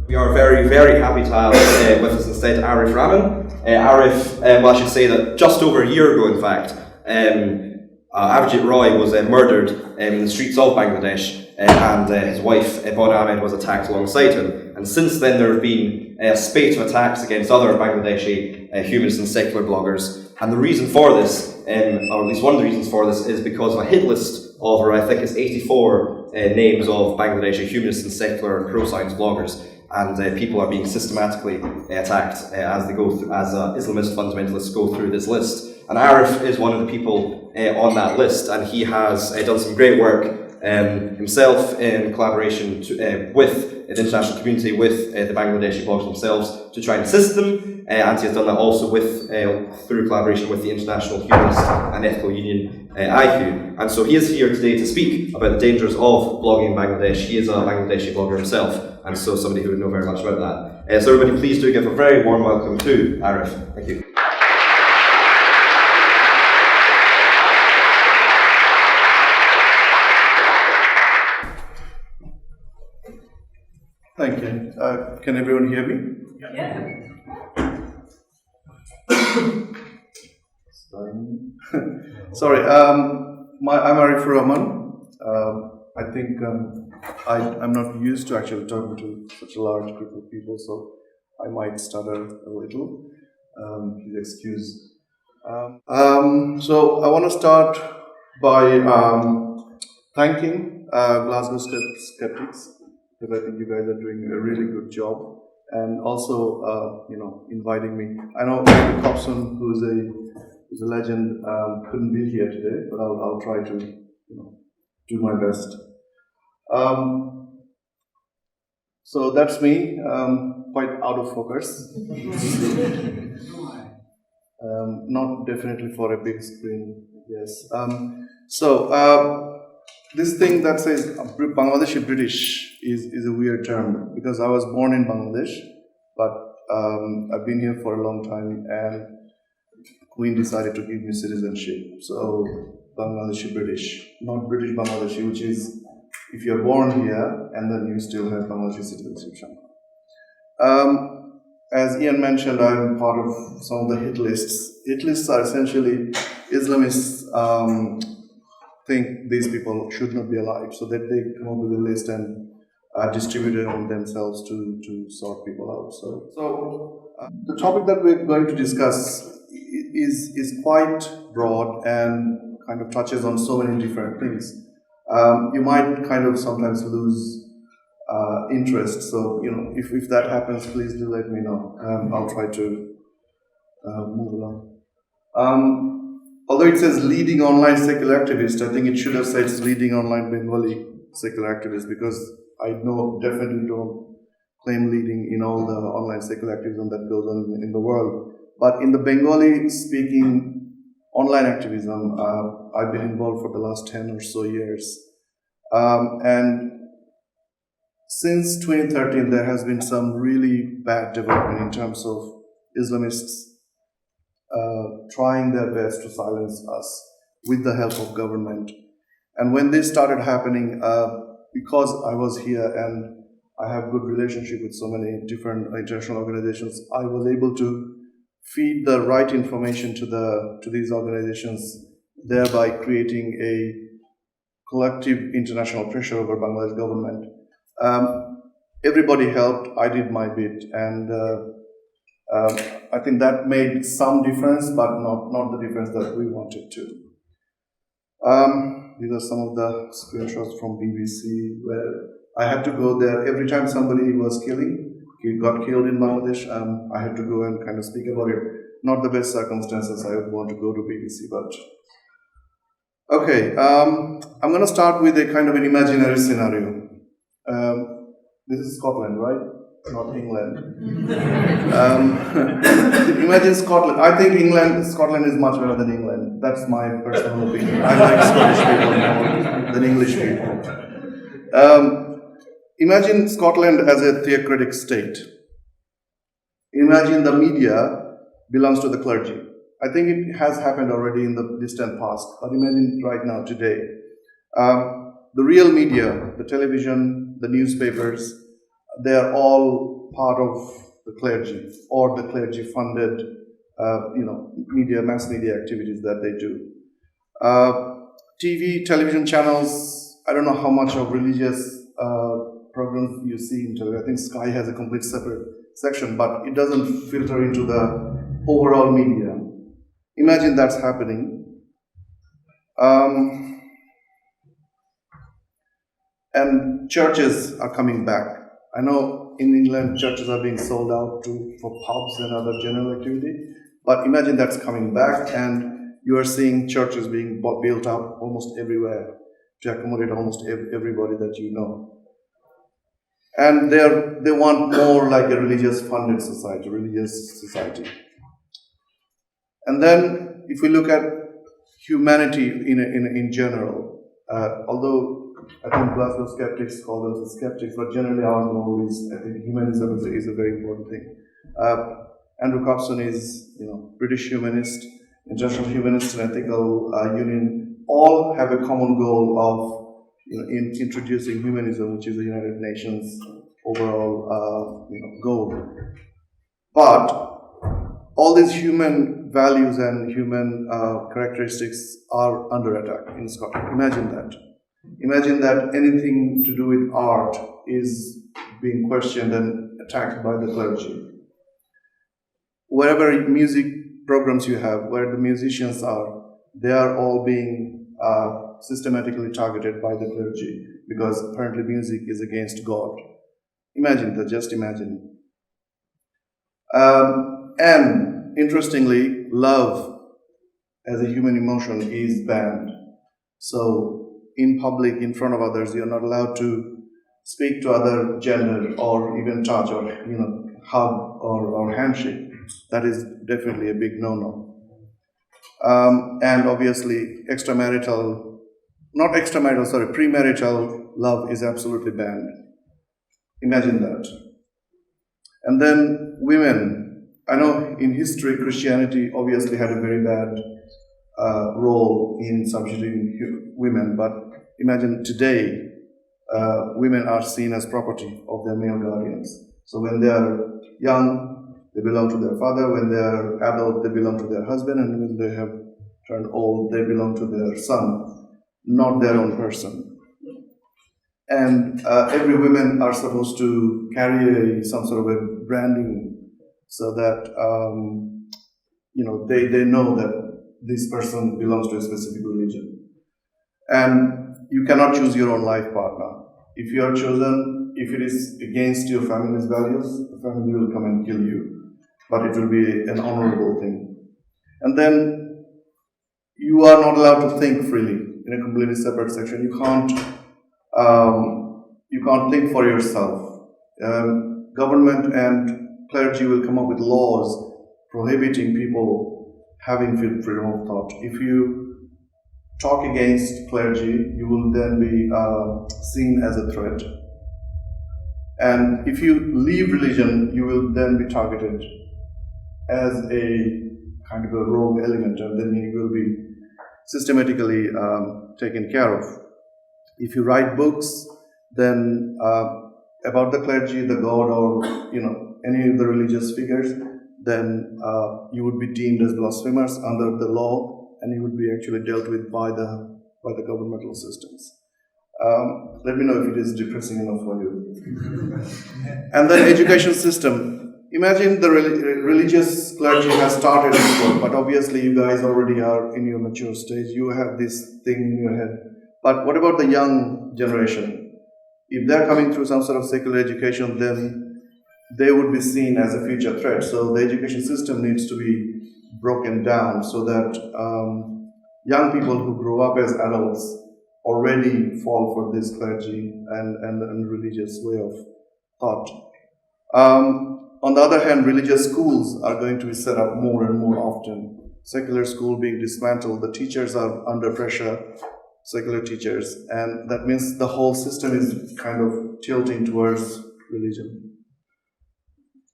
We are very, very happy to have with us instead Arif Rahman. Arif, well, I should say that just over a year ago, in fact, Avijit Roy was murdered in the streets of Bangladesh, and his wife, Bon Ahmed, was attacked alongside him. And since then, there have been a spate of attacks against other Bangladeshi humanist and secular bloggers. And the reason for this, or at least one of the reasons for this, is because of a hit list of, or I think it's 84 names of Bangladeshi humanist and secular pro-science bloggers. And people are being systematically attacked as they go through, as Islamist fundamentalists go through this list. And Arif is one of the people on that list, and he has done some great work himself in collaboration with the international community, with the Bangladeshi bloggers themselves, to try and assist them, and he has done that also with through collaboration with the International Humanist and Ethical Union, IHEU. And so he is here today to speak about the dangers of blogging in Bangladesh. He is a Bangladeshi blogger himself, and so somebody who would know very much about that. So everybody, please do give a very warm welcome to Arif. Thank you. Thank you. Can everyone hear me? Yeah. Sorry. I'm Arif Rahman. I think I'm not used to actually talking to such a large group of people, so I might stutter a little. Please excuse. So I want to start by thanking Glasgow Skeptics, because I think you guys are doing a really good job, and also inviting me. I know David Cobson, who's a legend, couldn't be here today, but I'll try to do my best. So that's me, quite out of focus. Not definitely for a big screen, yes. This thing that says Bangladeshi-British is a weird term, because I was born in Bangladesh, but I've been here for a long time, and Queen decided to give me citizenship. So Bangladeshi-British, not British Bangladeshi, which is if you're born here and then you still have Bangladeshi citizenship. As Ian mentioned, I'm part of some of the hit lists. Hit lists are essentially Islamists think these people should not be alive, so that they come up with a list and distribute it on themselves to sort people out. So the topic that we're going to discuss is quite broad and kind of touches on so many different things. You might kind of sometimes lose interest, so if that happens, please do let me know. I'll try to move along. Although it says leading online secular activist, I think it should have said leading online Bengali secular activist, because I definitely don't claim leading in all the online secular activism that goes on in the world. But in the Bengali-speaking online activism, I've been involved for the last 10 or so years. And since 2013, there has been some really bad development in terms of Islamists trying their best to silence us with the help of government. And when this started happening, because I was here and I have good relationship with so many different international organizations, I was able to feed the right information to these organizations, thereby creating a collective international pressure over Bangladesh government. Everybody helped, I did my bit, and I think that made some difference, but not the difference that we wanted to. These are some of the screenshots from BBC, where I had to go there every time somebody got killed in Bangladesh. I had to go and kind of speak about it. Not the best circumstances I would want to go to BBC, but okay. I'm going to start with a kind of an imaginary scenario. This is Scotland, right? Not England. Imagine Scotland. I think Scotland is much better than England. That's my personal opinion. I like Scottish people more than English people. Imagine Scotland as a theocratic state. Imagine the media belongs to the clergy. I think it has happened already in the distant past, but imagine right now, today. the real media, the television, the newspapers, they are all part of the clergy or the clergy-funded, media, mass media activities that they do. TV, television channels, I don't know how much of religious programs you see in television. I think Sky has a complete separate section, but it doesn't filter into the overall media. Imagine that's happening. And churches are coming back. I know in England churches are being sold out for pubs and other general activity, but imagine that's coming back and you are seeing churches being built up almost everywhere to accommodate almost everybody that you know. And they want more like a religious funded society, religious society. And then if we look at humanity in general, although I think Glasgow Skeptics call themselves skeptics, but generally our goal is, I think humanism is a very important thing. Andrew Copson is, British Humanist, International Humanist and Ethical Union, all have a common goal of in introducing humanism, which is the United Nations overall goal. But all these human values and human characteristics are under attack in Scotland. Imagine that. Imagine that anything to do with art is being questioned and attacked by the clergy. Wherever music programs you have, where the musicians are, they are all being systematically targeted by the clergy because apparently music is against God. Imagine that, just imagine. And interestingly, love as a human emotion is banned. So in public, in front of others, you're not allowed to speak to other gender or even touch or hug or handshake. That is definitely a big no-no. And obviously premarital love is absolutely banned. Imagine that. And then women. I know in history Christianity obviously had a very bad role in subjugating women, but imagine today women are seen as property of their male guardians. So when they are young, they belong to their father. When they are adult, they belong to their husband, and when they have turned old, they belong to their son, not their own person. And every woman are supposed to carry some sort of a branding so that they know that this person belongs to a specific religion. And you cannot choose your own life partner. If you are chosen, if it is against your family's values, the family will come and kill you. But it will be an honorable thing. And then you are not allowed to think freely in a completely separate section. You can't think for yourself. Government and clergy will come up with laws prohibiting people having freedom of thought. If you talk against clergy, you will then be seen as a threat. And if you leave religion, you will then be targeted as a kind of a rogue element, and then you will be systematically taken care of. If you write books, then about the clergy, the God, or any of the religious figures, then you would be deemed as blasphemers under the law, and you would be actually dealt with by the governmental systems. Let me know if it is depressing enough for you. And then education system. Imagine the religious clergy has started this work, but obviously you guys already are in your mature stage. You have this thing in your head. But what about the young generation? If they're coming through some sort of secular education, then they would be seen as a future threat. So the education system needs to be broken down so that young people who grow up as adults already fall for this clergy and religious way of thought. On the other hand, religious schools are going to be set up more and more often. Secular school being dismantled, the teachers are under pressure, secular teachers, and that means the whole system is kind of tilting towards religion.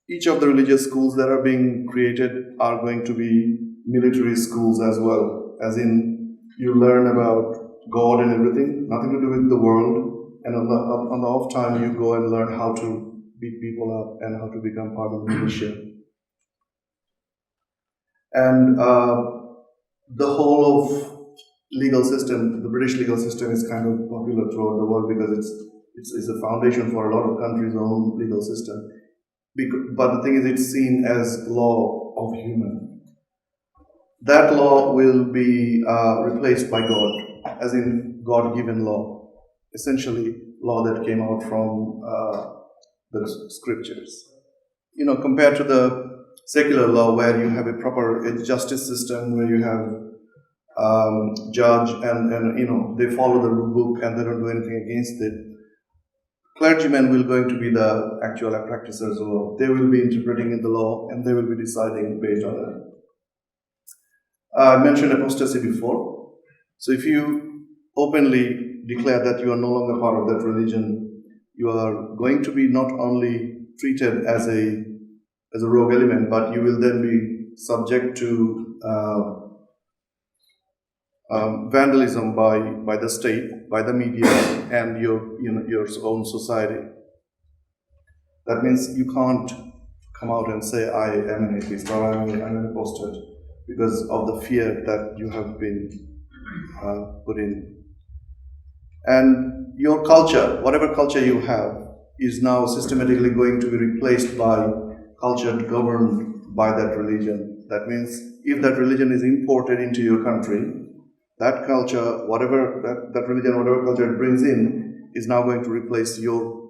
Each of the religious schools that are being created are going to be military schools as well, as in you learn about God and everything, nothing to do with the world. And on the off time, you go and learn how to beat people up and how to become part of the militia. And the whole of legal system, the British legal system, is kind of popular throughout the world because it's a foundation for a lot of countries' own legal system. But the thing is, it's seen as law of human. That law will be replaced by God, as in God-given law, essentially law that came out from the scriptures. You know, compared to the secular law where you have a proper justice system, where you have judge and you know, they follow the rule book and they don't do anything against it. Clergymen will going to be the actual practitioners of law. They will be interpreting the law and they will be deciding based on it. I mentioned apostasy before. So if you openly declare that you are no longer part of that religion, you are going to be not only treated as a rogue element, but you will then be subject to vandalism by the state, by the media, and your own society. That means you can't come out and say, I am an atheist or I'm an apostate, because of the fear that you have been put in. And your culture, whatever culture you have, is now systematically going to be replaced by culture governed by that religion. That means if that religion is imported into your country, that culture, whatever that religion, whatever culture it brings in, is now going to replace your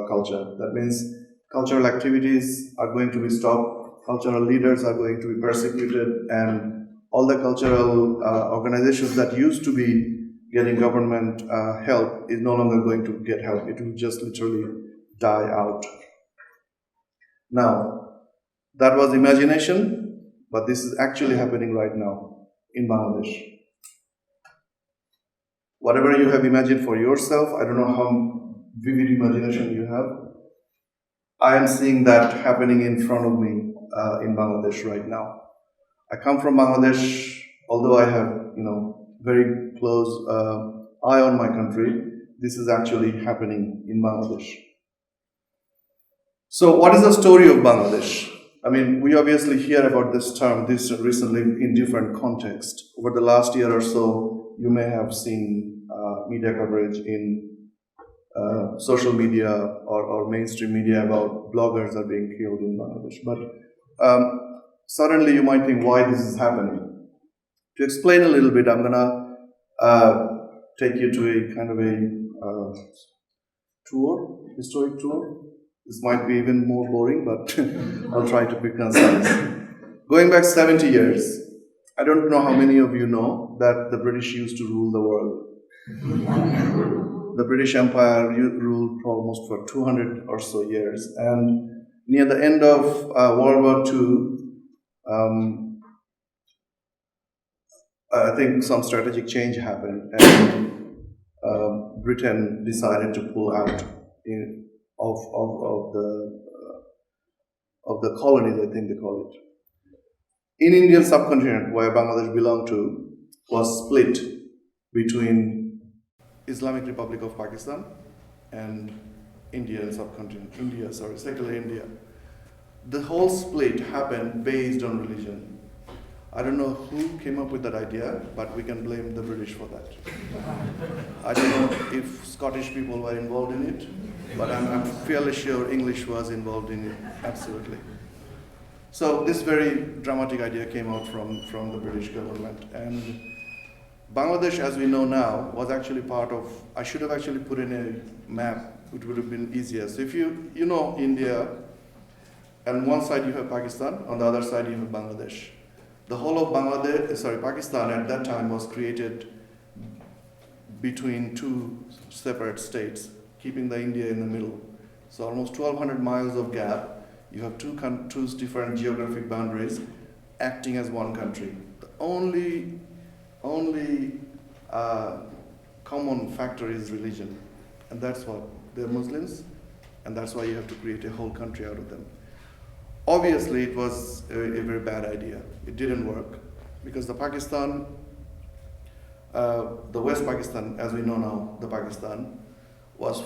culture. That means cultural activities are going to be stopped, cultural leaders are going to be persecuted, and all the cultural organizations that used to be getting government help is no longer going to get help. It will just literally die out. Now, that was imagination, but this is actually happening right now in Bangladesh. Whatever you have imagined for yourself, I don't know how vivid imagination you have, I am seeing that happening in front of me in Bangladesh right now. I come from Bangladesh, although I have, very close eye on my country, this is actually happening in Bangladesh. So what is the story of Bangladesh? I mean, we obviously hear about this term recently in different contexts. Over the last year or so, you may have seen media coverage in social media or mainstream media about bloggers are being killed in Bangladesh. But suddenly you might think why this is happening. To explain a little bit, I'm gonna take you to a kind of a historic tour. This might be even more boring, but I'll try to be concise. Going back 70 years, I don't know how many of you know that the British used to rule the world. The British Empire ruled almost for 200 or so years, and near the end of World War II, I think some strategic change happened, and Britain decided to pull out of the colonies, I think they call it. In Indian subcontinent, where Bangladesh belonged to, was split between Islamic Republic of Pakistan and secular India. The whole split happened based on religion. I don't know who came up with that idea, but we can blame the British for that. I don't know if Scottish people were involved in it, but I'm fairly sure English was involved in it, absolutely. So this very dramatic idea came out from the British government. And Bangladesh, as we know now, was actually part of, I should have actually put in a map, it would have been easier. So if you know India, and one side you have Pakistan, on the other side you have Bangladesh. The whole of Pakistan at that time was created between two separate states, keeping the India in the middle. So almost 1,200 miles of gap. You have two different geographic boundaries acting as one country. The only common factor is religion, and that's what they're Muslims, and that's why you have to create a whole country out of them. Obviously, it was a very bad idea. It didn't work because the Pakistan the West Pakistan, as we know now, the Pakistan, was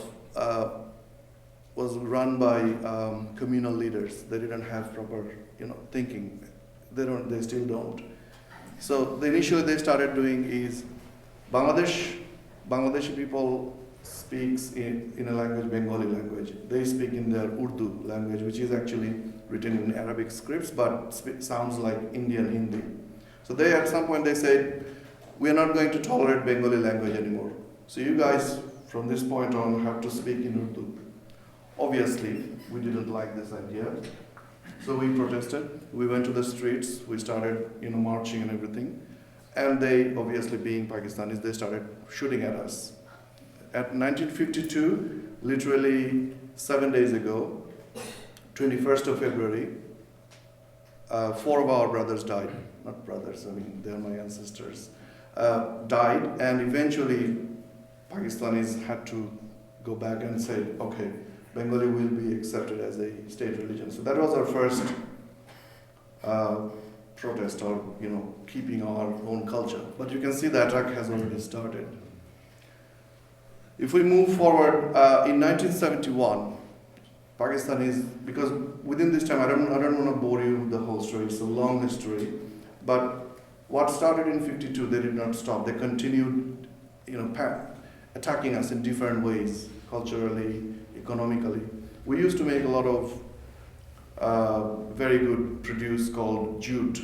run by communal leaders. They didn't have proper, thinking. They still don't. So initially they started doing is Bangladeshi people speaks in a language, Bengali language. They speak in their Urdu language, which is actually written in Arabic scripts, but sounds like Indian Hindi. So they, at some point, they said, we are not going to tolerate Bengali language anymore. So you guys, from this point on, have to speak in Urdu. Obviously, we didn't like this idea. So we protested. We went to the streets. We started, marching and everything. And they, obviously being Pakistanis, they started shooting at us. At 1952, literally 7 days ago, 21st of February, 4 of our brothers died. Not brothers, they're my ancestors. Died, and eventually Pakistanis had to go back and say, okay, Bengali will be accepted as a state religion. So that was our first protest, or keeping our own culture. But you can see the attack has already started. If we move forward, in 1971, Pakistan is, because within this time, I don't want to bore you with the whole story, it's a long history, but what started in 52, they did not stop. They continued, attacking us in different ways, culturally, economically. We used to make a lot of very good produce called jute,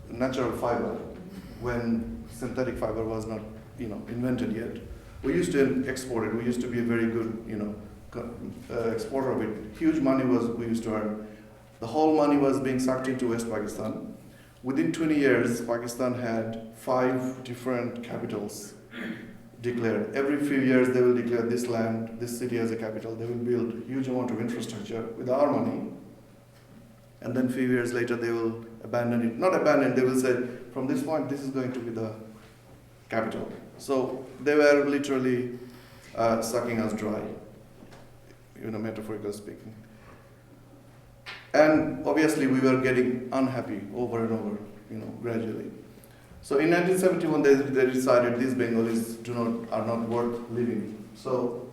natural fiber, when synthetic fiber was not, invented yet. We used to export it. We used to be a very good, exporter of it. Huge money we used to earn. The whole money was being sucked into West Pakistan. Within 20 years, Pakistan had 5 different capitals declared. Every few years, they will declare this land, this city as a capital. They will build huge amount of infrastructure with our money. And then a few years later, they will abandon it. Not abandon, they will say, from this point, this is going to be the capital. So they were literally sucking us dry, metaphorically speaking. And obviously, we were getting unhappy over and over, gradually. So in 1971, they decided these Bengalis are not worth living. So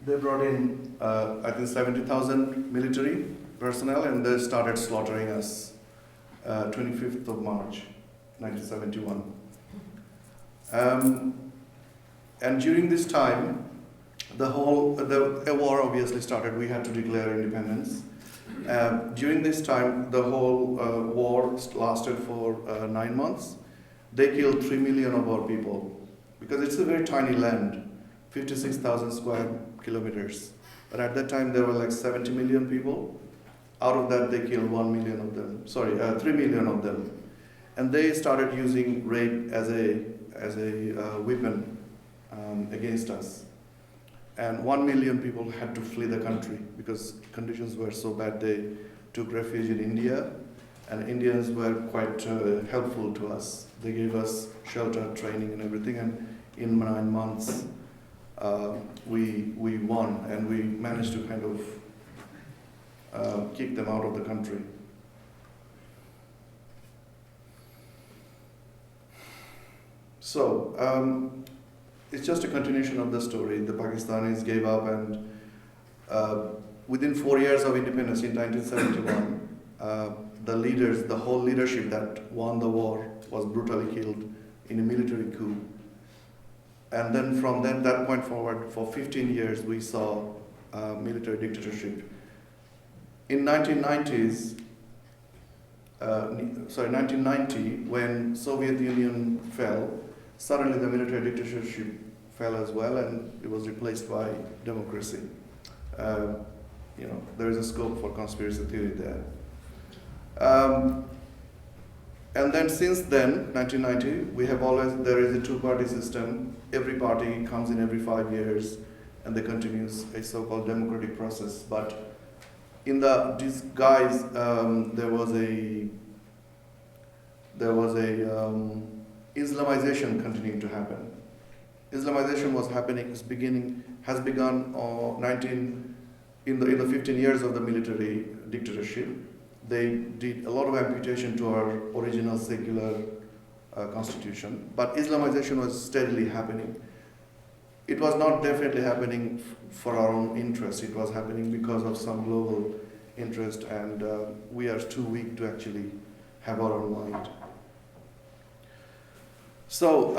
they brought in, I think, 70,000 military personnel, and they started slaughtering us 25th of March, 1971. And during this time, a war obviously started. We had to declare independence. During this time, the whole war lasted for 9 months. They killed 3 million of our people, because it's a very tiny land, 56,000 square kilometers. But at that time, there were like 70 million people. Out of that, they killed 3 million of them. And they started using rape as a weapon against us. And 1 million people had to flee the country because conditions were so bad. They took refuge in India, and Indians were quite helpful to us. They gave us shelter, training, and everything. And in 9 months, we won, and we managed to kind of kick them out of the country. So, it's just a continuation of the story. The Pakistanis gave up, and within 4 years of independence in 1971, the whole leadership that won the war was brutally killed in a military coup. And then from that point forward, for 15 years, we saw military dictatorship. In 1990, when Soviet Union fell, suddenly the military dictatorship fell as well, and it was replaced by democracy. There is a scope for conspiracy theory there. And then since then, 1990, there is a two-party system. Every party comes in every 5 years, and they continues a so-called democratic process. But in the disguise, there was a Islamization continuing to happen. Islamization has begun in the 15 years of the military dictatorship. they did a lot of amputation to our original secular constitution, but Islamization was steadily happening. It was not definitely happening for our own interest, it was happening because of some global interest, and we are too weak to actually have our own mind. So,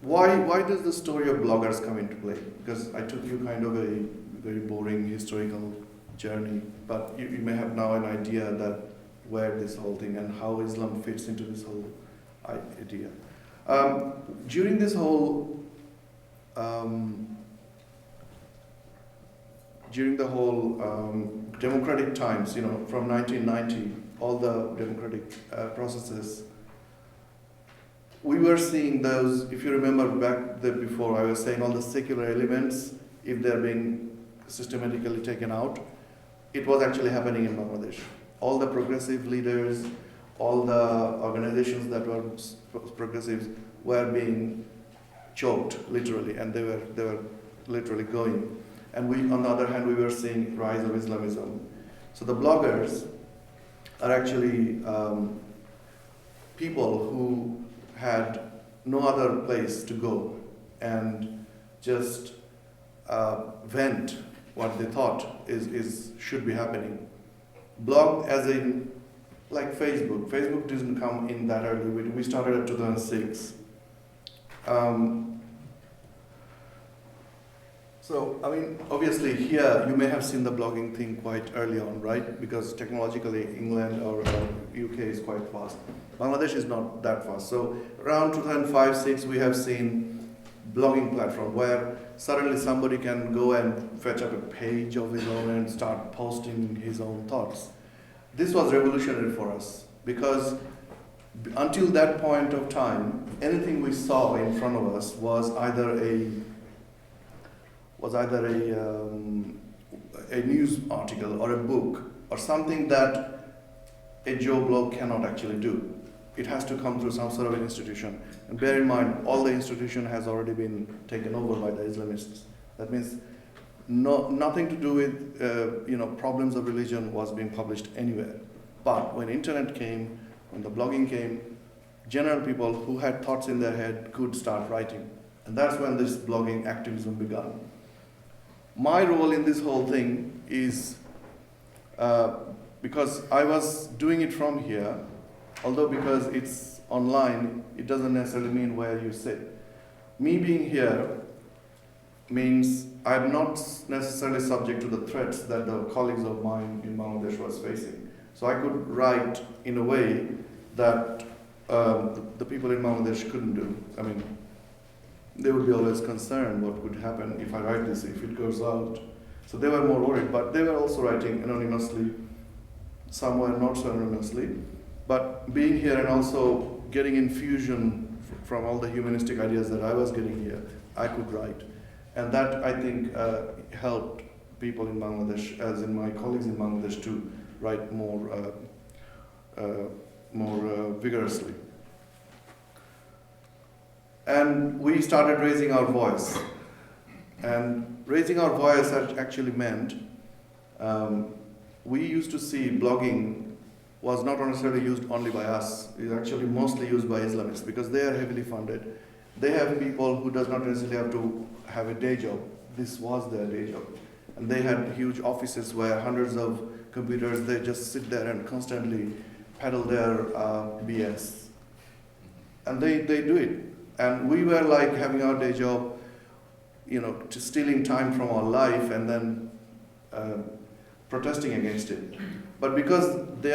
why does the story of bloggers come into play? Because I took you kind of a very boring historical journey, but you may have now an idea that where this whole thing and how Islam fits into this whole idea. During this whole democratic times, from 1990, all the democratic processes, we were seeing those, if you remember back there before, I was saying all the secular elements, if they're being systematically taken out, it was actually happening in Bangladesh. All the progressive leaders, all the organizations that were progressives were being choked, literally, and they were literally going. And we, on the other hand, we were seeing rise of Islamism. So the bloggers are actually people who had no other place to go and just vent what they thought should be happening. Blog as in, like Facebook. Facebook didn't come in that early. We started in 2006. So, I mean, obviously here you may have seen the blogging thing quite early on, right? Because technologically England or UK is quite fast. Bangladesh is not that fast. So around 2005-06 we have seen blogging platform where suddenly somebody can go and fetch up a page of his own and start posting his own thoughts. This was revolutionary for us because until that point of time, anything we saw in front of us was either a news article or a book or something that a Joe Blow cannot actually do. It has to come through some sort of an institution. And bear in mind, all the institution has already been taken over by the Islamists. That means nothing to do with problems of religion was being published anywhere. But when internet came, when the blogging came, general people who had thoughts in their head could start writing. And that's when this blogging activism began. My role in this whole thing is, because I was doing it from here, although because it's online, it doesn't necessarily mean where you sit. Me being here means I'm not necessarily subject to the threats that the colleagues of mine in Bangladesh was facing. So I could write in a way that the people in Bangladesh couldn't do. I mean, they would be always concerned what would happen if I write this, if it goes out. So they were more worried, but they were also writing anonymously, somewhere not so anonymously. But being here and also getting infusion from all the humanistic ideas that I was getting here, I could write. And that, I think, helped people in Bangladesh, as in my colleagues in Bangladesh, to write more vigorously. And we started raising our voice. And raising our voice actually meant we used to see blogging was not necessarily used only by us. It's actually mostly used by Islamists because they are heavily funded. They have people who does not necessarily have to have a day job. This was their day job. And they had huge offices where hundreds of computers, they just sit there and constantly peddle their BS. And they do it. And we were like having our day job, just stealing time from our life and then protesting against it. But because they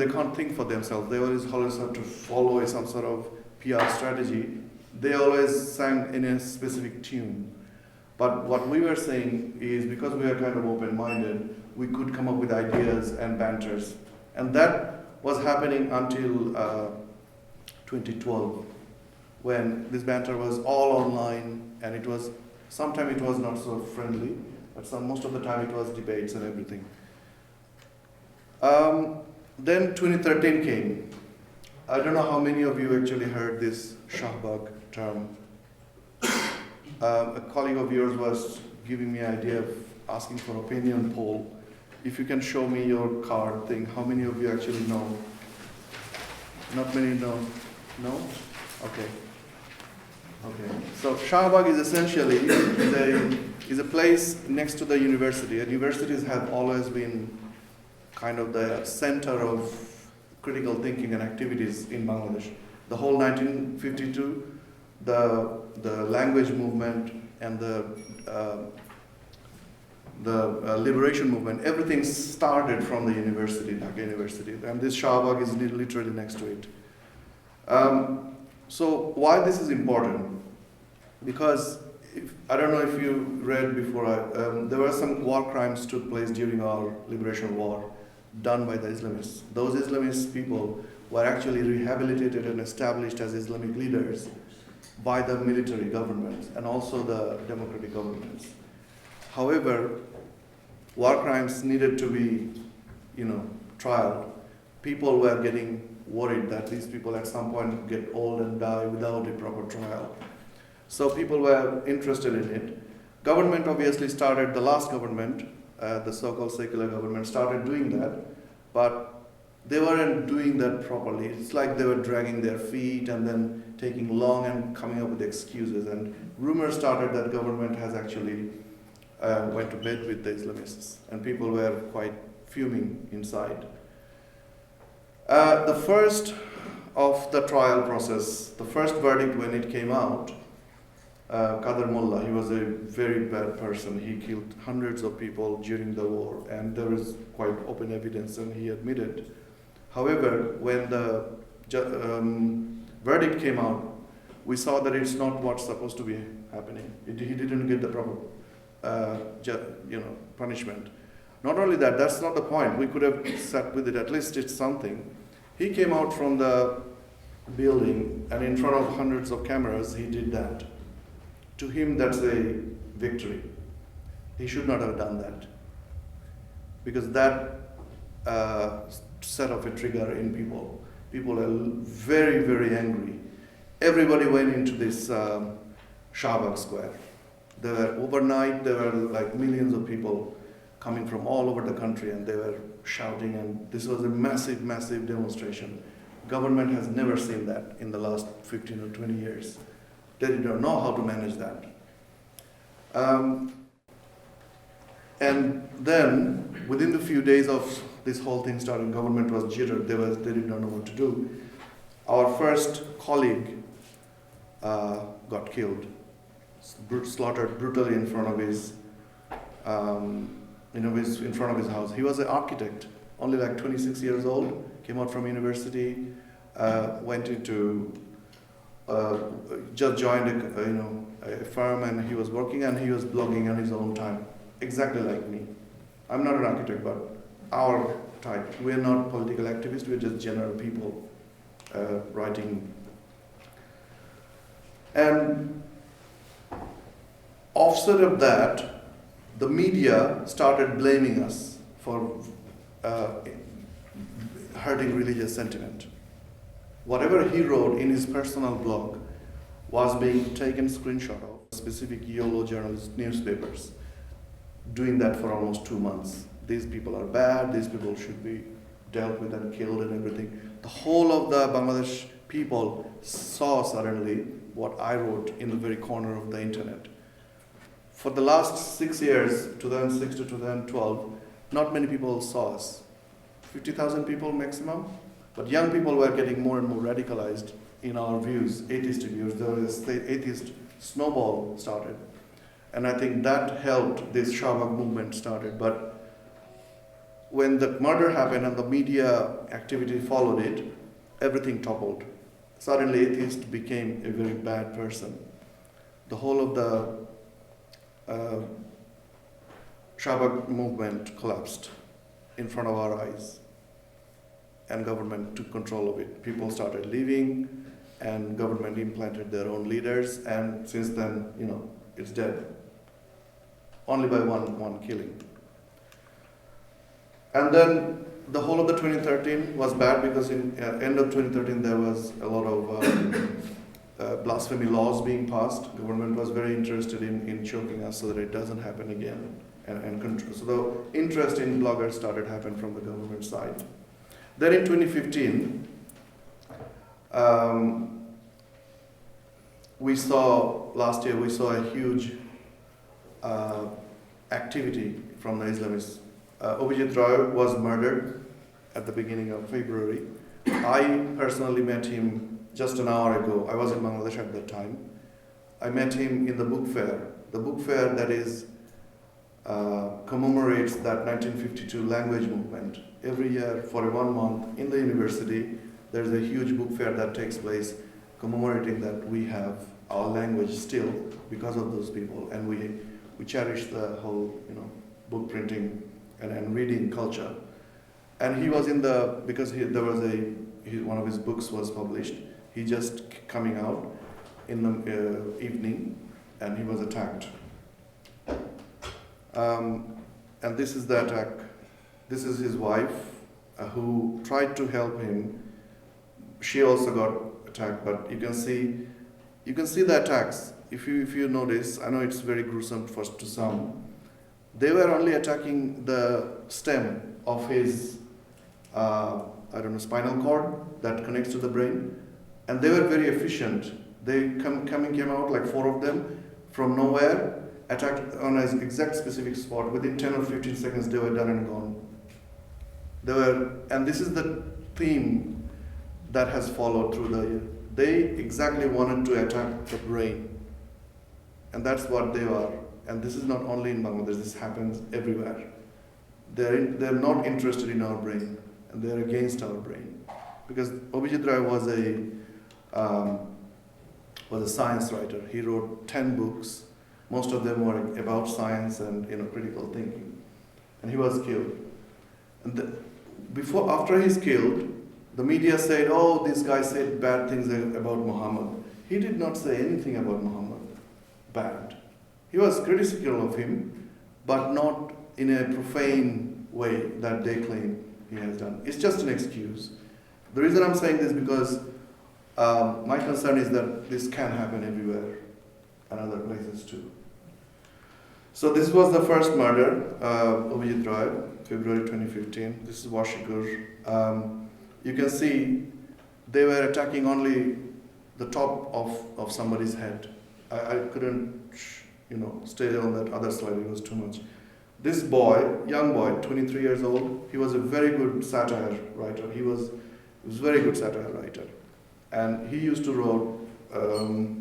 can't think for themselves. They always have to follow some sort of PR strategy. They always sang in a specific tune. But what we were saying is because we are kind of open-minded, we could come up with ideas and banters. And that was happening until 2012, when this banter was all online, and sometimes it was not so friendly, but most of the time it was debates and everything. Then 2013 came. I don't know how many of you actually heard this Shahbag term. A colleague of yours was giving me an idea of asking for opinion poll. If you can show me your card thing, how many of you actually know? Not many know. No? Okay. Okay. So Shahbag is essentially is a place next to the university. And universities have always been kind of the center of critical thinking and activities in Bangladesh. The whole 1952, the language movement and the liberation movement, everything started from the university, Dhaka University, and this Shahbag is literally next to it. So why this is important? Because I don't know if you read before, there were some war crimes took place during our liberation war done by the Islamists. Those Islamist people were actually rehabilitated and established as Islamic leaders by the military governments and also the democratic governments. However, war crimes needed to be, trialed. People were getting worried that these people at some point get old and die without a proper trial. So people were interested in it. Government obviously started, the last government, the so-called secular government started doing that, but they weren't doing that properly. It's like they were dragging their feet and then taking long and coming up with excuses. And rumors started that government has actually went to bed with the Islamists, and people were quite fuming inside. The first of the trial process, the first verdict when it came out, Qadr Mullah, he was a very bad person. He killed hundreds of people during the war, and there is quite open evidence, and he admitted. However, when the verdict came out, we saw that it's not what's supposed to be happening. He didn't get the proper punishment. Not only that, that's not the point. We could have sat with it, at least it's something. He came out from the building, and in front of hundreds of cameras, he did that. To him, that's a victory. He should not have done that, because that set off a trigger in people. People are very, very angry. Everybody went into this Shahbag Square. There were overnight, there were like millions of people coming from all over the country, and they were shouting, and this was a massive, massive demonstration. Government has never seen that in the last 15 or 20 years. They didn't know how to manage that. And then, within the few days of this whole thing started, government was jittered, they did not know what to do. Our first colleague got killed, slaughtered brutally in front of his, in front of his house. He was an architect, only like 26 years old, came out from university, went into, just joined a firm, and he was working and he was blogging on his own time, exactly like me. I'm not an architect, but our type. We're not political activists, we're just general people writing. And offset of that, the media started blaming us for hurting religious sentiment. Whatever he wrote in his personal blog was being taken screenshot of specific YOLO journalist newspapers, doing that for almost 2 months. These people are bad, these people should be dealt with and killed and everything. The whole of the Bangladesh people saw suddenly what I wrote in the very corner of the internet. For the last 6 years, 2006 to 2012, not many people saw us. 50,000 people maximum, but young people were getting more and more radicalized in our views, atheistic views. There was the atheist snowball started. And I think that helped this Shahbag movement started. But when the murder happened and the media activity followed it, everything toppled. Suddenly atheist became a very bad person. The whole of the Shahbag movement collapsed in front of our eyes, and government took control of it. People started leaving, and government implanted their own leaders, and since then, it's dead. Only by one killing. And then the whole of the 2013 was bad, because in end of 2013 there was a lot of blasphemy laws being passed. Government was very interested in choking us so that it doesn't happen again. And control. So the interest in bloggers started happening from the government side. Then in 2015, last year we saw a huge activity from the Islamists. Abhijit Roy was murdered at the beginning of February. I personally met him just an hour ago. I was in Bangladesh at that time. I met him in the book fair. The book fair that is commemorates that 1952 language movement. Every year for 1 month in the university, there's a huge book fair that takes place commemorating that we have our language still because of those people, and we cherish the whole book printing and reading culture. And he was because one of his books was published. He just coming out in the evening, and he was attacked. And this is the attack. This is his wife who tried to help him. She also got attacked, but you can see the attacks. If you notice, I know it's very gruesome to some. They were only attacking the stem of his spinal cord that connects to the brain, and they were very efficient. They came out like 4 of them from nowhere, attacked on an exact specific spot. Within 10 or 15 seconds, they were done and gone. And this is the theme that has followed through the year. They exactly wanted to attack the brain, and that's what they are. And this is not only in Bangladesh; this happens everywhere. They're not interested in our brain, and they're against our brain, because Abhijit Roy was a science writer. He wrote 10 books. Most of them were about science and critical thinking, and he was killed. And after he's killed, the media said, "Oh, this guy said bad things about Muhammad." He did not say anything about Muhammad bad. He was critical of him, but not in a profane way that they claim he has done. It's just an excuse. The reason I'm saying this because my concern is that this can happen everywhere and other places too. So this was the first murder, Abhijit Roy, February 2015. This is Washikur. You can see they were attacking only the top of somebody's head. I couldn't, stay on that other slide. It was too much. This boy, young boy, 23 years old, he was a very good satire writer. He was a very good satire writer. And he used to write,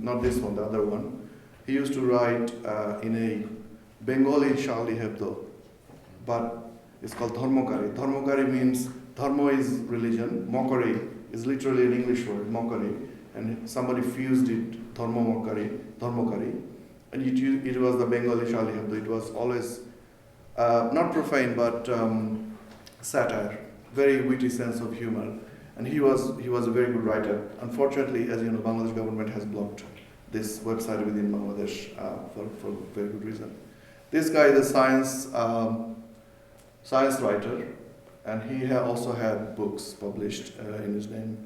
not this one, the other one. He used to write in a Bengali Charlie Hebdo, but it's called Dharmokari. Dharmokari means, dharma is religion, mockery is literally an English word, mockery, and somebody fused it, dharmokari, and it was the Bengali Charlie Hebdo. It was always not profane, but satire, very witty sense of humor, and he was a very good writer. Unfortunately, as you know, Bangladesh government has blocked this website within Bangladesh for very good reason. This guy is a science writer, and he also had books published in his name.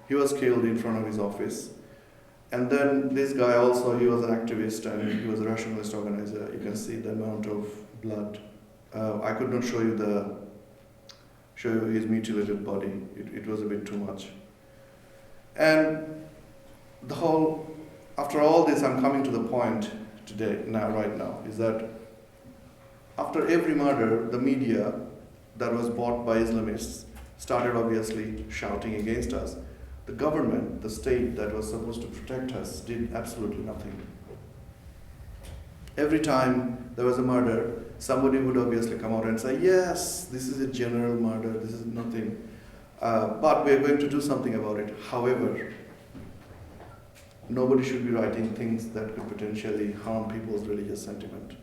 He was killed in front of his office. And then this guy also, he was an activist and he was a rationalist organizer. You can see the amount of blood. I could not show you his mutilated body. It was a bit too much. And after all this, I'm coming to the point right now, is that after every murder, the media that was bought by Islamists started obviously shouting against us. The government, the state that was supposed to protect us, did absolutely nothing. Every time there was a murder, somebody would obviously come out and say, yes, this is a general murder, this is nothing, but we are going to do something about it. However, nobody should be writing things that could potentially harm people's religious sentiment,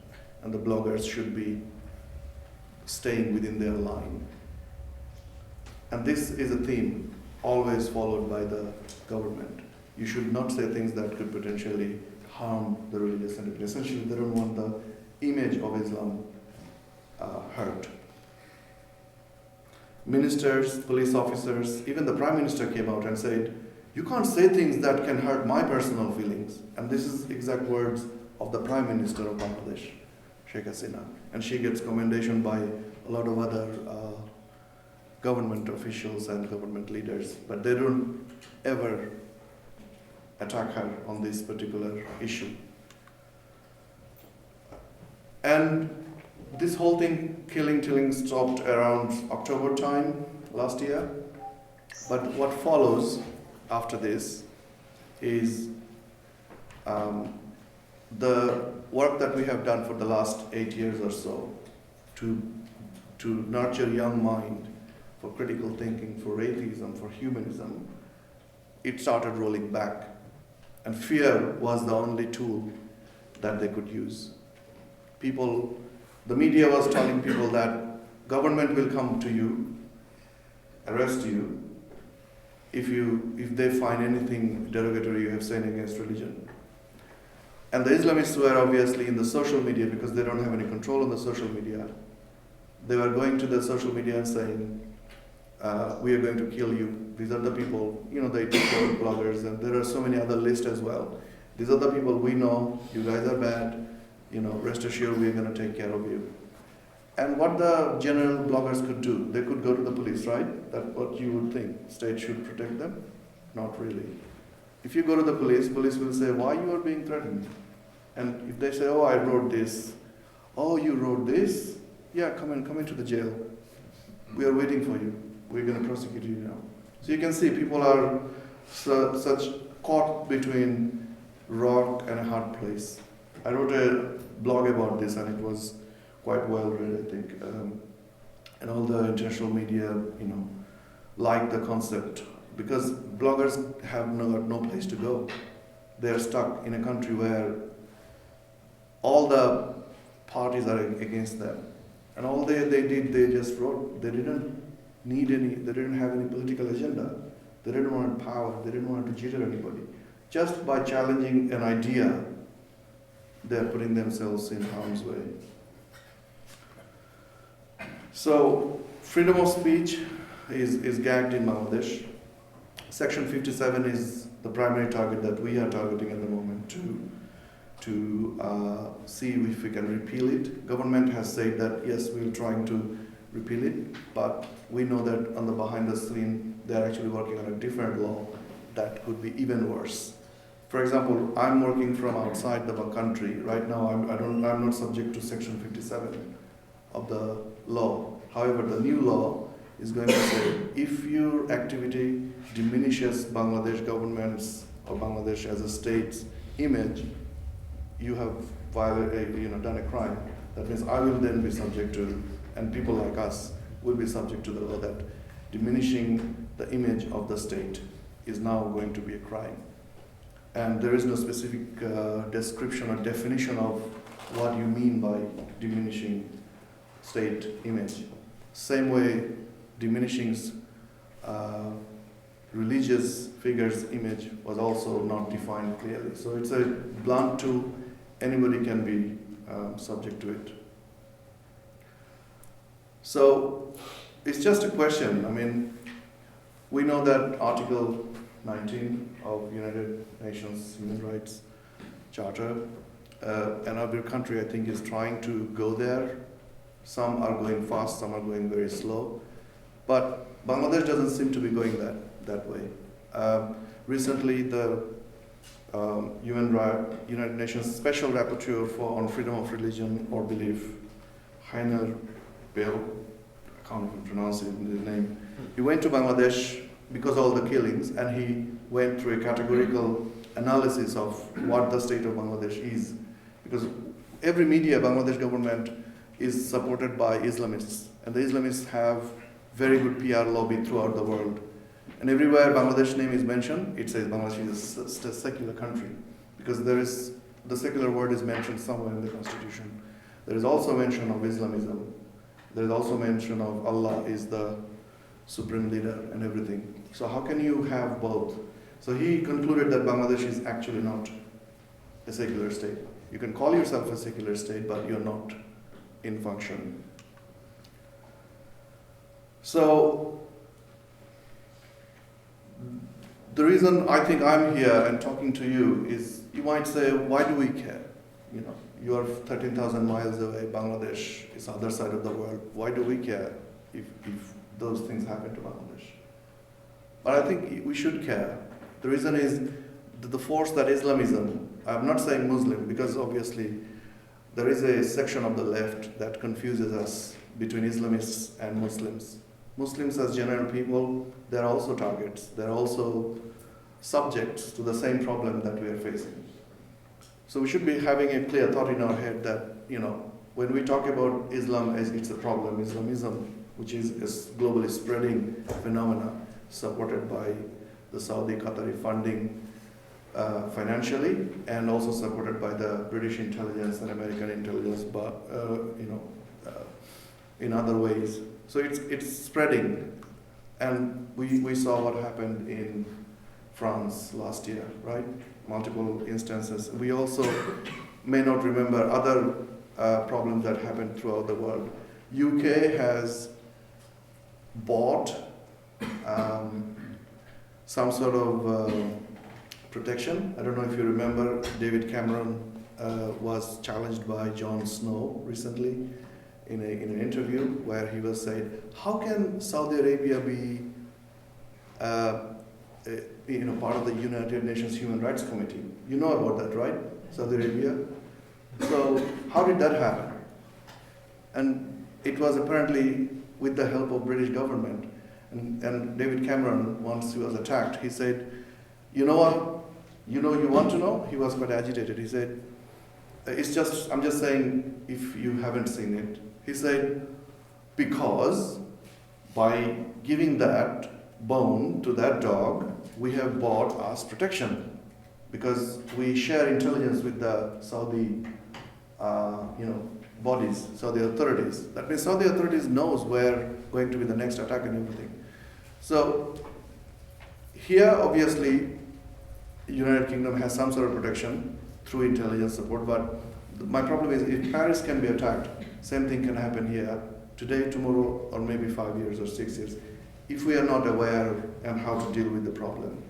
and the bloggers should be staying within their line. And this is a theme always followed by the government. You should not say things that could potentially harm the religious sentiment. Essentially, they don't want the image of Islam hurt. Ministers, police officers, even the Prime Minister came out and said You can't say things that can hurt my personal feelings. And this is exact words of the Prime Minister of Bangladesh, Sheikh Hasina. And she gets commendation by a lot of other government officials and government leaders, but they don't ever attack her on this particular issue. And this whole thing, killing, stopped around October time last year. But what follows after this is the work that we have done for the last 8 years or so to nurture young mind for critical thinking, for atheism, for humanism. It started rolling back, and fear was the only tool that they could use. The media was telling people that government will come to you, arrest you, if they find anything derogatory you have said against religion. And the Islamists were obviously in the social media, because they don't have any control on the social media. They were going to the social media and saying, we are going to kill you. These are the people, the atheist bloggers, and there are so many other lists as well. These are the people we know, you guys are bad, rest assured we are going to take care of you. And what the general bloggers could do, they could go to the police, right? That's what you would think, state should protect them? Not really. If you go to the police will say, why you are being threatened? And if they say, oh, I wrote this. Oh, you wrote this? Yeah, come into the jail. We are waiting for you. We're going to prosecute you now. So you can see people are such caught between rock and a hard place. I wrote a blog about this, and it was quite well read, I think. And all the international media, like the concept, because bloggers have no place to go. They are stuck in a country where all the parties are against them. And all they did, they just wrote. They didn't have any political agenda. They didn't want power. They didn't want to jitter anybody. Just by challenging an idea, they're putting themselves in harm's way. So, freedom of speech is gagged in Bangladesh. Section 57 is the primary target that we are targeting at the moment to see if we can repeal it. Government has said that yes, we're trying to repeal it, but we know that on the behind the scene they're actually working on a different law that could be even worse. For example, I'm working from outside the country right now. I'm not subject to Section 57 of the law. However, the new law is going to say if your activity diminishes Bangladesh government's or Bangladesh as a state's image, you have violated, done a crime. That means I will then be subject to, and people like us will be subject to the law that diminishing the image of the state is now going to be a crime. And there is no specific description or definition of what you mean by diminishing state image. Same way, diminishing religious figures' image was also not defined clearly. So it's a blunt tool, anybody can be subject to it. So it's just a question. I mean, we know that Article 19 of United Nations Human Rights Charter, and every country I think is trying to go there. Some are going fast, some are going very slow. But Bangladesh doesn't seem to be going that way. Recently, the United Nations Special Rapporteur on Freedom of Religion or Belief, Heiner Bell, I can't even pronounce his name, he went to Bangladesh because of all the killings, and he went through a categorical analysis of what the state of Bangladesh is. Because every media, Bangladesh government is supported by Islamists, and the Islamists have very good PR lobby throughout the world. And everywhere Bangladesh name is mentioned, it says Bangladesh is a secular country, because the secular word is mentioned somewhere in the constitution. There is also mention of Islamism. There is also mention of Allah is the supreme leader and everything. So how can you have both? So he concluded that Bangladesh is actually not a secular state. You can call yourself a secular state, but you're not in function. So the reason I think I'm here and talking to you is, you might say, why do we care? You know, you are 13,000 miles away, Bangladesh is the other side of the world. Why do we care if those things happen to Bangladesh? But I think we should care. The reason is the force that Islamism, I'm not saying Muslim, because obviously there is a section of the left that confuses us between Islamists and Muslims. Muslims as general people, they're also targets. They're also subjects to the same problem that we are facing. So we should be having a clear thought in our head that, you know, when we talk about Islam as it's a problem, Islamism, which is a globally spreading phenomena, supported by the Saudi Qatari funding financially, and also supported by the British intelligence and American intelligence, but in other ways. So it's spreading, and we saw what happened in France last year, right? Multiple instances. We also may not remember other problems that happened throughout the world. UK has bought some sort of protection. I don't know if you remember, David Cameron was challenged by Jon Snow recently in an interview where he was saying, how can Saudi Arabia be part of the United Nations Human Rights Committee? You know about that, right? Saudi Arabia. So how did that happen? And it was apparently with the help of British government. And David Cameron, once he was attacked, he said, you know what? You want to know? He was quite agitated. He said, I'm just saying if you haven't seen it. He said, because by giving that bone to that dog, we have bought us protection. Because we share intelligence with the Saudi bodies, Saudi authorities. That means Saudi authorities knows where going to be the next attack and everything. So here, obviously, United Kingdom has some sort of protection through intelligence support, but my problem is if Paris can be attacked, same thing can happen here today, tomorrow, or maybe 5 years or 6 years, if we are not aware and how to deal with the problem.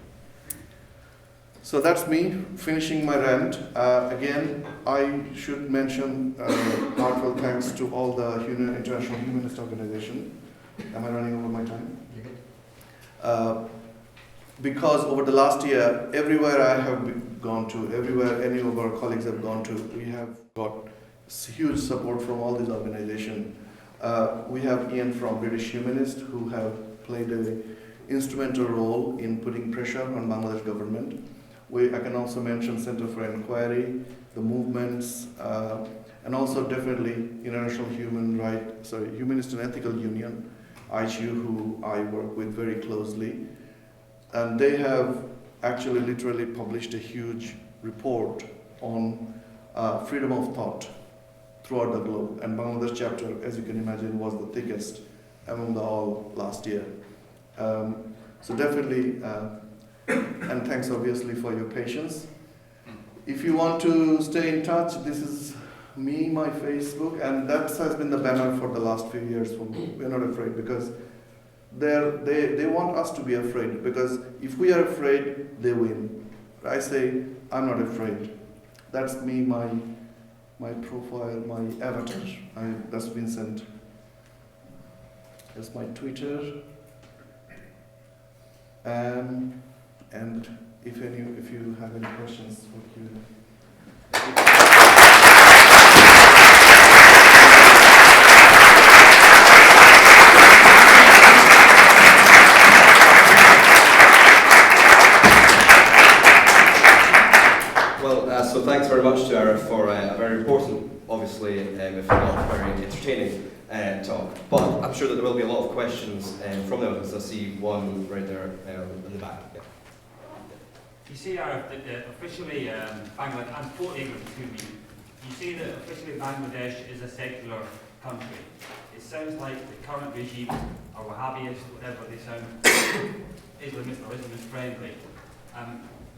So that's me finishing my rant. Again, I should mention heartfelt thanks to all the International Humanist Organization. Am I running over my time? Because over the last year, everywhere I have gone to, everywhere any of our colleagues have gone to, we have got huge support from all these organizations. We have Ian from British Humanist, who have played an instrumental role in putting pressure on Bangladesh government. I can also mention Center for Inquiry, the movements, and also definitely International Humanist and Ethical Union, IHEU, who I work with very closely. And they have actually literally published a huge report on freedom of thought throughout the globe. And Bangladesh chapter, as you can imagine, was the thickest among the all last year. So definitely, and thanks obviously for your patience. If you want to stay in touch, this is me, my Facebook, and that has been the banner for the last few years for me. We're not afraid because they want us to be afraid, because if we are afraid, they win. I say, I'm not afraid. That's me, my profile, my avatar. That's Vincent. That's my Twitter. And if you have any questions for Q&A. So thanks very much to Arif for a very important, obviously, if not very entertaining talk. But I'm sure that there will be a lot of questions from the audience. I see one right there in the back. Yeah. You say, Arif, that officially Bangladesh, I'm totally agree with you. You say that officially Bangladesh is a secular country. It sounds like the current regime, or Wahhabist, whatever they sound, Islamist or Islamist friendly.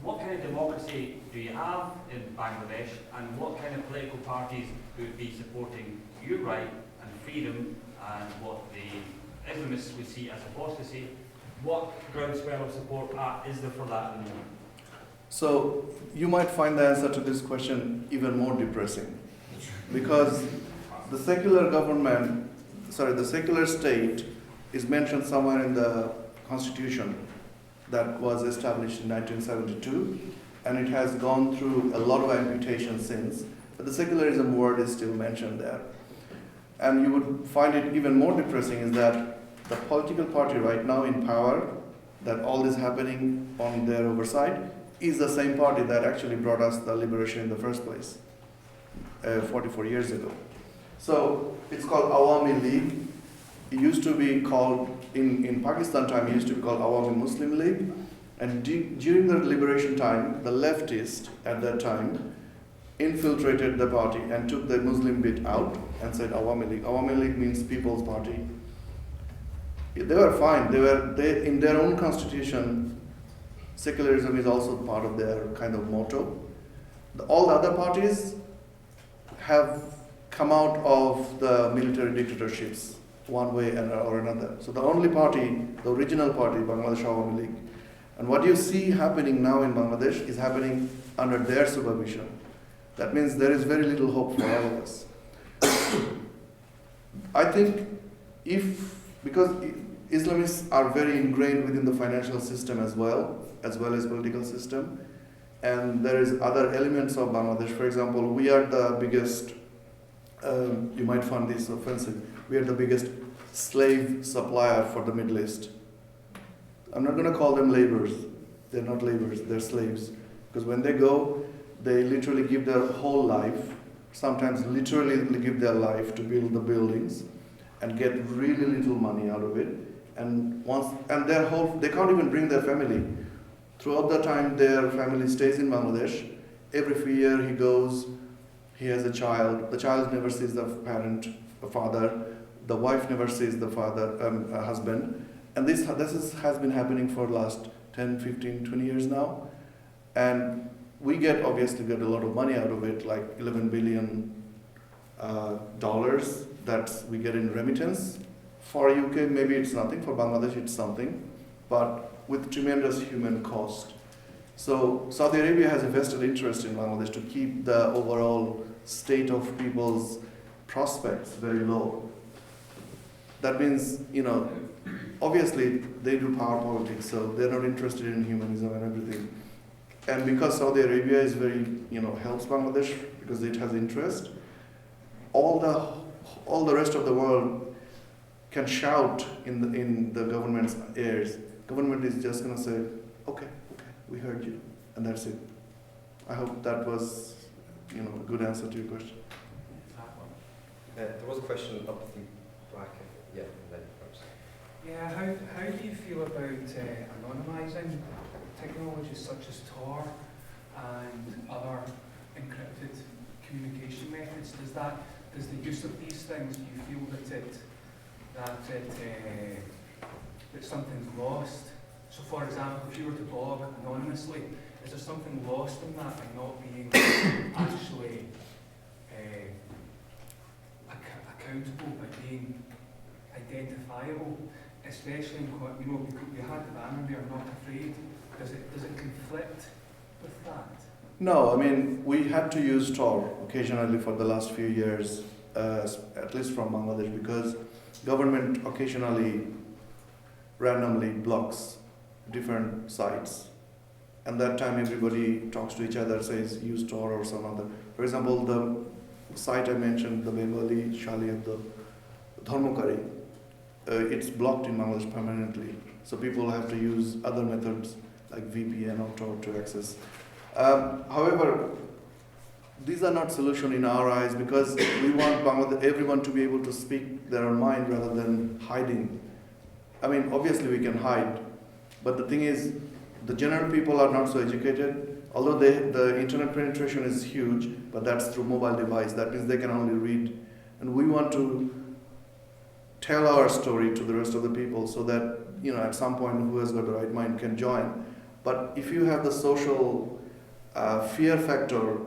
What kind of democracy do you have in Bangladesh, and what kind of political parties would be supporting your right and freedom and what the Islamists would see as apostasy? what groundswell of support is there for that at the moment? So you might find the answer to this question even more depressing, because the secular state is mentioned somewhere in the constitution that was established in 1972, and it has gone through a lot of amputations since, but the secularism word is still mentioned there. And you would find it even more depressing is that the political party right now in power, that all this happening on their oversight, is the same party that actually brought us the liberation in the first place, 44 years ago. So it's called Awami League. It used to be called, in Pakistan time, it used to be called Awami Muslim League. And during the liberation time, the leftists at that time infiltrated the party and took the Muslim bit out and said Awami League. Awami League means People's Party. They were fine. They in their own constitution, secularism is also part of their kind of motto. All the other parties have come out of the military dictatorships one way or another. So the only party, the original party, Bangladesh Awami League, and what you see happening now in Bangladesh is happening under their supervision. That means there is very little hope for all of us. I think because Islamists are very ingrained within the financial system as well as political system, and there is other elements of Bangladesh. For example, we are the biggest, you might find this offensive, we are the biggest slave supplier for the Middle East. I'm not going to call them laborers. They're not laborers, they're slaves. Because when they go, they literally give their whole life, sometimes literally give their life to build the buildings and get really little money out of it. And they can't even bring their family. Throughout the time, their family stays in Bangladesh. Every year he goes, he has a child. The child never sees the father. The wife never sees the husband. And this has been happening for the last 10, 15, 20 years now. And we obviously get a lot of money out of it, like $11 billion that we get in remittance. For UK, maybe it's nothing. For Bangladesh, it's something. But with tremendous human cost. So Saudi Arabia has a vested interest in Bangladesh to keep the overall state of people's prospects very low. That means, obviously they do power politics, so they're not interested in humanism and everything. And because Saudi Arabia is very, helps Bangladesh because it has interest, all the rest of the world can shout in the government's ears. Government is just going to say, okay, we heard you, and that's it. I hope that was, a good answer to your question. There was a question up the back. Yeah, perhaps. Yeah, how do you feel about anonymising technologies such as Tor and other encrypted communication methods? Does the use of these things, do you feel that something's lost? So, for example, if you were to blog anonymously, is there something lost in that by not being actually accountable, by being identifiable? Especially in we had the banner there, "Not Afraid." Does it conflict with that? No, we had to use Tor occasionally for the last few years, at least from Bangladesh, because government occasionally randomly blocks different sites. And that time everybody talks to each other, says use Tor or some other. For example, the site I mentioned, the Bengali Shali and the Dharmakari, it's blocked in Bangladesh permanently. So people have to use other methods like VPN or Tor to access. However, these are not solution in our eyes, because we want everyone to be able to speak their own mind rather than hiding. Obviously we can hide, but the thing is, the general people are not so educated. Although the internet penetration is huge, but that's through mobile device. That means they can only read. And we want to tell our story to the rest of the people so that, at some point, who has got the right mind can join. But if you have the social fear factor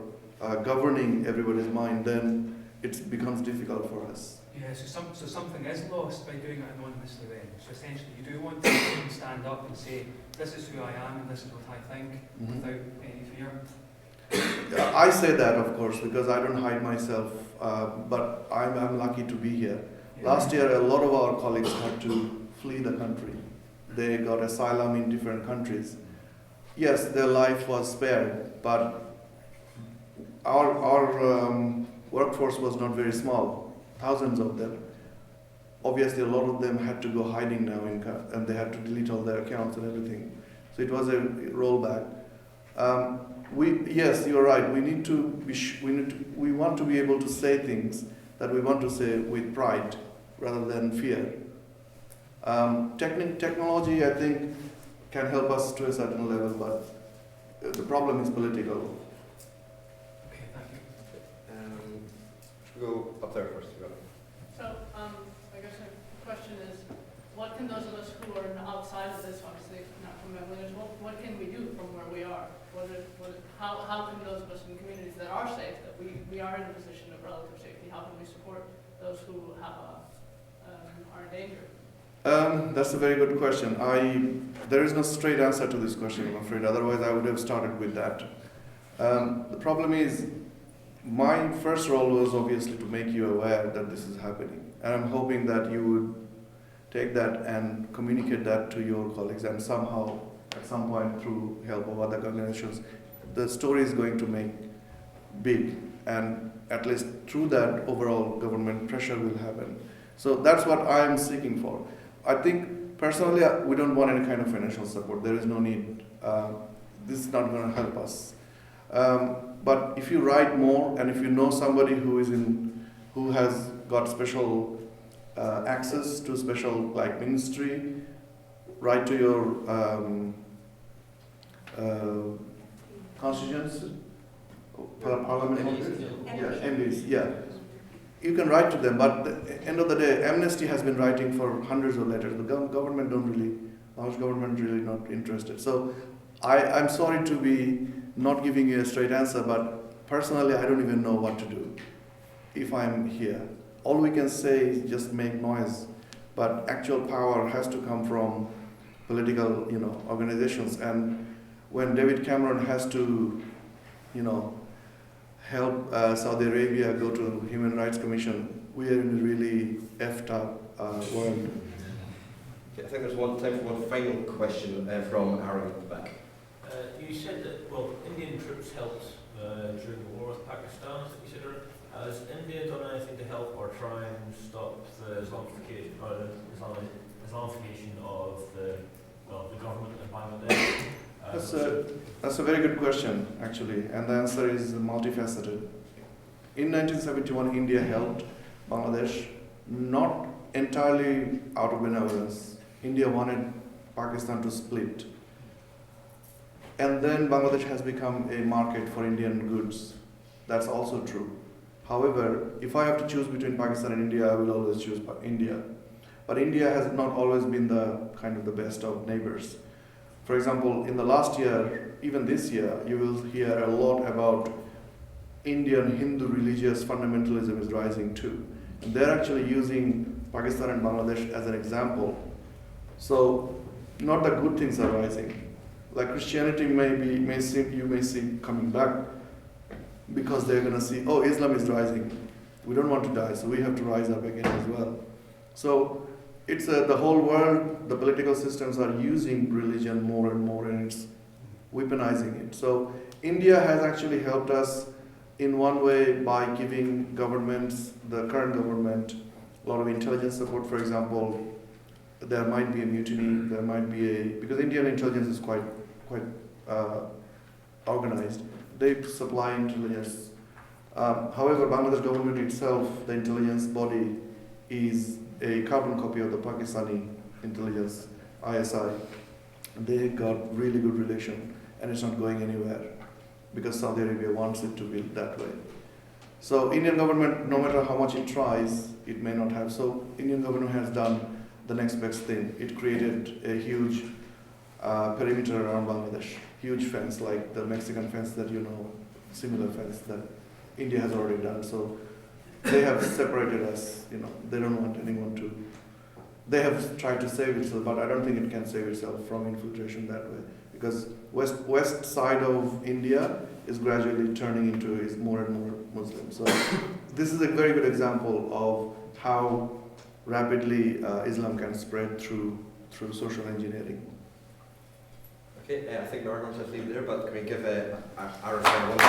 governing everybody's mind, then it becomes difficult for us. Yeah, so something is lost by doing it anonymously then. So essentially you do want to stand up and say, this is who I am and this is what I think, without any fear. I say that, of course, because I don't hide myself, but I'm lucky to be here. Yeah. Last year, a lot of our colleagues had to flee the country. They got asylum in different countries. Yes, their life was spared, but our workforce was not very small, thousands of them. Obviously, a lot of them had to go hiding now, and they had to delete all their accounts and everything. So it was a rollback. Yes, you're right. We want to be able to say things that we want to say with pride rather than fear. Technology, I think, can help us to a certain level, but the problem is political. Okay, thank you. Should we go up there first? So, I guess the question is, what can those of us who are outside of this, obviously not from Bangladesh, what can we do from where we are? How can those of us in communities that are safe, that we are in a position of relative safety, how can we support those who have are in danger? That's a very good question. There is no straight answer to this question, I'm afraid. Otherwise, I would have started with that. The problem is, my first role was obviously to make you aware that this is happening. And I'm hoping that you would take that and communicate that to your colleagues, and somehow, at some point, through help of other organizations, the story is going to make big. And at least through that, overall government pressure will happen. So that's what I am seeking for. I think, personally, we don't want any kind of financial support. There is no need. This is not going to help us. But if you write more, and if you know somebody who has got special access to special ministry, write to your constituents, parliament, MPs, yeah. You can write to them, but at the end of the day, Amnesty has been writing for hundreds of letters. The government really not interested. So I'm sorry to be not giving you a straight answer, but personally, I don't even know what to do if I'm here. All we can say is just make noise, but actual power has to come from political, organizations. And when David Cameron has to, help Saudi Arabia go to Human Rights Commission, we are in a really effed up world. Okay, I think there's time for one final question from Aaron at the back. You said that, Indian troops helped during the war with Pakistan, as you said. Has India done anything to help or try and stop the Islamification of the government in Bangladesh? That's a very good question, actually, and the answer is multifaceted. In 1971, India helped Bangladesh, not entirely out of benevolence. India wanted Pakistan to split. And then Bangladesh has become a market for Indian goods. That's also true. However, if I have to choose between Pakistan and India, I will always choose India. But India has not always been the best of neighbors. For example, in the last year, even this year, you will hear a lot about Indian Hindu religious fundamentalism is rising too. And they're actually using Pakistan and Bangladesh as an example. So, not the good things are rising. Like Christianity you may see coming back because they're going to see, Islam is rising. We don't want to die, so we have to rise up again as well. So, it's the whole world, the political systems are using religion more and more, and it's weaponizing it. So India has actually helped us in one way by giving governments, the current government, a lot of intelligence support. For example, there might be a mutiny, because Indian intelligence is quite organized. They supply intelligence. However, Bangladesh government itself, the intelligence body, is a carbon copy of the Pakistani intelligence, ISI. They got really good relation, and it's not going anywhere because Saudi Arabia wants it to be that way. So Indian government, no matter how much it tries, it may not have. So Indian government has done the next best thing. It created a huge perimeter around Bangladesh, huge fence like the Mexican fence that similar fence that India has already done. So they have separated us. They don't want anyone to. They have tried to save itself, but I don't think it can save itself from infiltration that way, because west side of India is gradually turning into is more and more Muslim. So this is a very good example of how rapidly Islam can spread through social engineering. Okay, I think we are going to leave it there, but can we give Arif one?